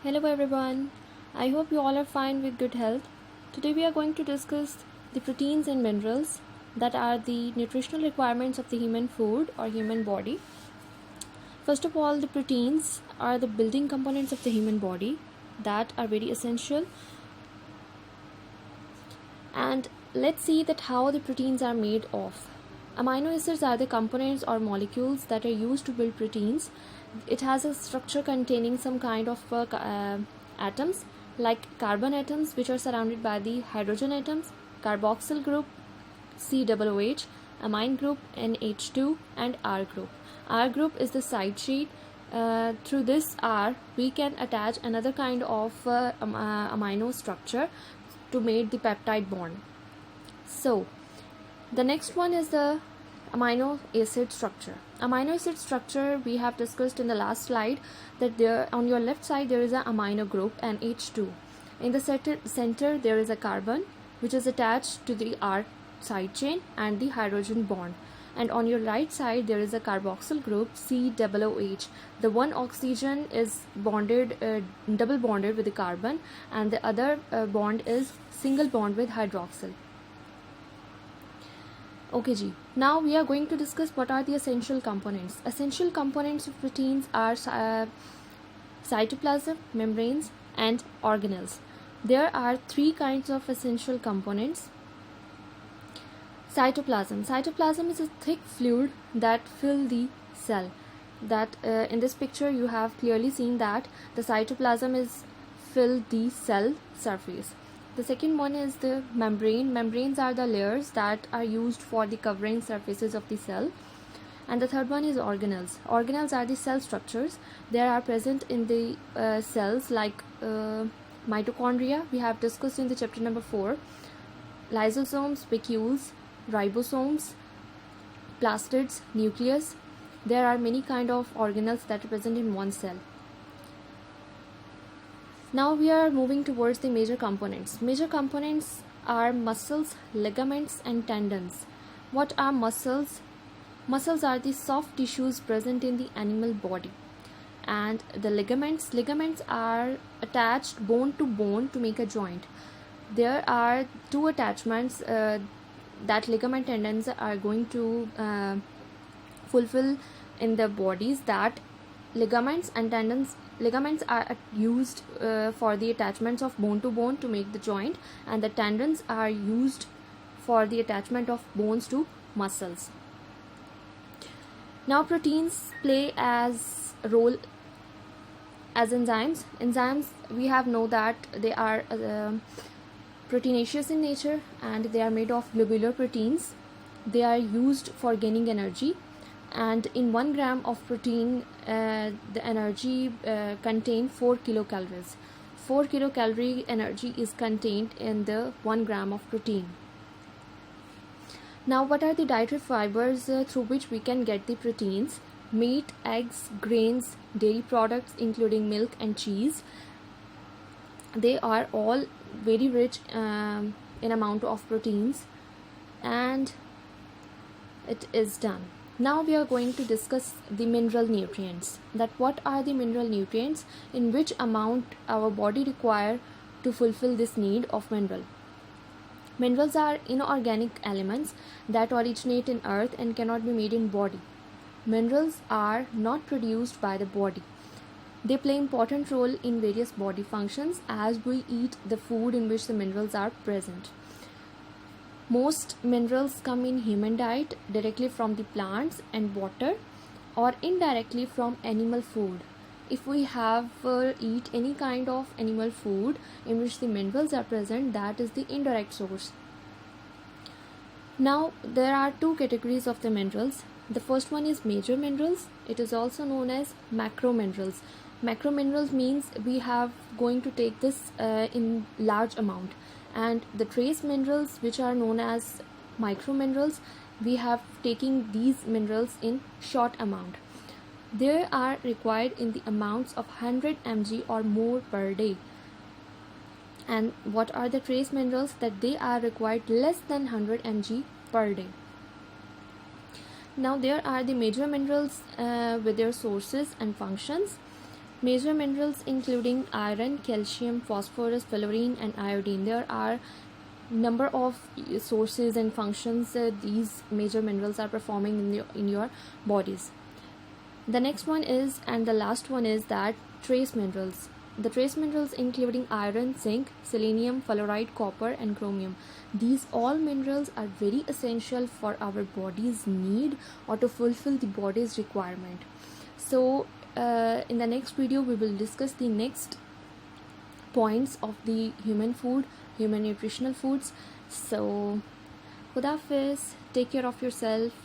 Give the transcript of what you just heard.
Hello everyone. I hope you all are fine with good health. Today we are going to discuss the proteins and minerals that are the nutritional requirements of the human food or human body. First of all, the proteins are the building components of the human body that are very essential. And let's see that how the proteins are made of. Amino acids are the components or molecules that are used to build proteins. It has a structure containing some kind of atoms like carbon atoms, which are surrounded by the hydrogen atoms, carboxyl group COOH, amine group NH2, and R group. R group is the side chain. Through this R we can attach another kind of amino structure to make the peptide bond. So the next one is the amino acid structure. Amino acid structure we have discussed in the last slide, that there on your left side there is a amino group NH2. In the center there is a carbon which is attached to the R side chain and the hydrogen bond, and on your right side there is a carboxyl group COOH. The one oxygen is bonded double bonded with the carbon, and the other bond is single bond with hydroxyl. Okay ji. Now we are going to discuss what are the essential components. Essential components of proteins are cytoplasm, membranes, and organelles. There are three kinds of essential components. Cytoplasm. Cytoplasm is a thick fluid that fills the cell. That in this picture you have clearly seen that the cytoplasm is filled the cell surface. The second one is the membrane. Membranes are the layers that are used for the covering surfaces of the cell. And the third one is organelles. Organelles are the cell structures. They are present in the cells like mitochondria. We have discussed in the chapter number 4. Lysosomes, vacuoles, ribosomes, plastids, nucleus. There are many kind of organelles that are present in one cell. Now we are moving towards the major components. Major components are muscles, ligaments, and tendons. What are muscles? Muscles are the soft tissues present in the animal body. And the ligaments are attached bone to bone to make a joint. There are two attachments that ligament tendons are going to fulfill in the bodies, that ligaments and tendons. Ligaments are used for the attachments of bone to bone to make the joint, and the tendons are used for the attachment of bones to muscles. Now proteins play as a role as enzymes. Enzymes we have know that they are proteinaceous in nature, and they are made of globular proteins. They are used for gaining energy, and in 1 gram of protein the energy contain 4 kilocalories. 4 kilocalorie energy is contained in the 1 gram of protein. Now what are the dietary fibers through which we can get the proteins? Meat, eggs, grains, dairy products including milk and cheese. They are all very rich in amount of proteins, and it is done. Now we are going to discuss the mineral nutrients. That what are the mineral nutrients, in which amount our body require to fulfill this need of mineral. Minerals are inorganic elements that originate in earth and cannot be made in body. Minerals are not produced by the body. They play important role in various body functions as we eat the food in which the minerals are present. Most minerals come in human diet directly from the plants and water, or indirectly from animal food. If we have eat any kind of animal food in which the minerals are present, that is the indirect source. Now there are two categories of the minerals. The first one is major minerals. It is also known as macro minerals. Macro minerals means we have going to take this in large amount, and the trace minerals, which are known as micro minerals, we have taking these minerals in short amount. They are required in the amounts of 100 mg or more per day. And what are the trace minerals? That they are required less than 100 mg per day. Now there are the major minerals with their sources and functions. Major minerals including iron, calcium, phosphorus, fluorine, and iodine. There are number of sources and functions these major minerals are performing in your bodies. The next one is, and the last one is, that trace minerals. The trace minerals including iron, zinc, selenium, fluoride, copper, and chromium. These all minerals are very essential for our body's need or to fulfill the body's requirement. So in the next video we will discuss the next points of the human food, human nutritional foods. So Khuda Hafiz, take care of yourself.